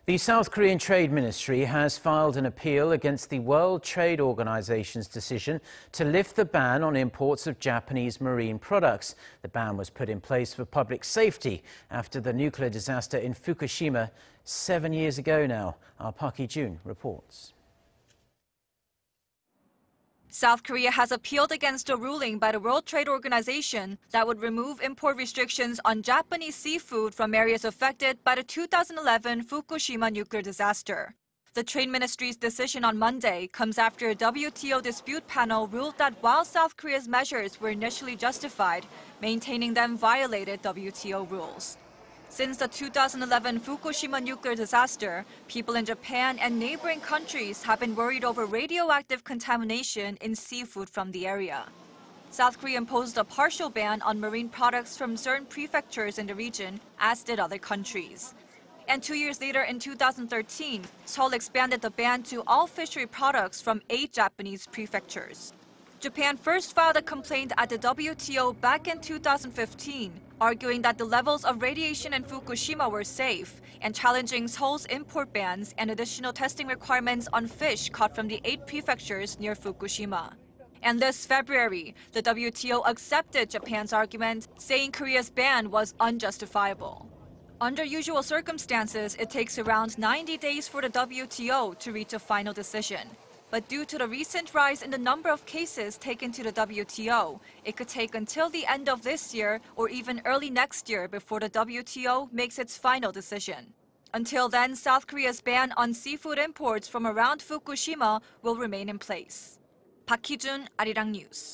The South Korean Trade Ministry has filed an appeal against the World Trade Organization's decision to lift the ban on imports of Japanese marine products. The ban was put in place for public safety after the nuclear disaster in Fukushima 7 years ago now. Our Park Hee-jun reports. South Korea has appealed against a ruling by the World Trade Organization that would remove import restrictions on Japanese seafood from areas affected by the 2011 Fukushima nuclear disaster. The Trade Ministry's decision on Monday comes after a WTO dispute panel ruled that while South Korea's measures were initially justified, maintaining them violated WTO rules. Since the 2011 Fukushima nuclear disaster, people in Japan and neighboring countries have been worried over radioactive contamination in seafood from the area. South Korea imposed a partial ban on marine products from certain prefectures in the region, as did other countries. And 2 years later, in 2013, Seoul expanded the ban to all fishery products from 8 Japanese prefectures. Japan first filed a complaint at the WTO back in 2015, arguing that the levels of radiation in Fukushima were safe and challenging Seoul's import bans and additional testing requirements on fish caught from the 8 prefectures near Fukushima. And this February, the WTO accepted Japan's argument, saying Korea's ban was unjustifiable. Under usual circumstances, it takes around 90 days for the WTO to reach a final decision. But due to the recent rise in the number of cases taken to the WTO, it could take until the end of this year or even early next year before the WTO makes its final decision. Until then, South Korea's ban on seafood imports from around Fukushima will remain in place. Park Hee-jun, Arirang News.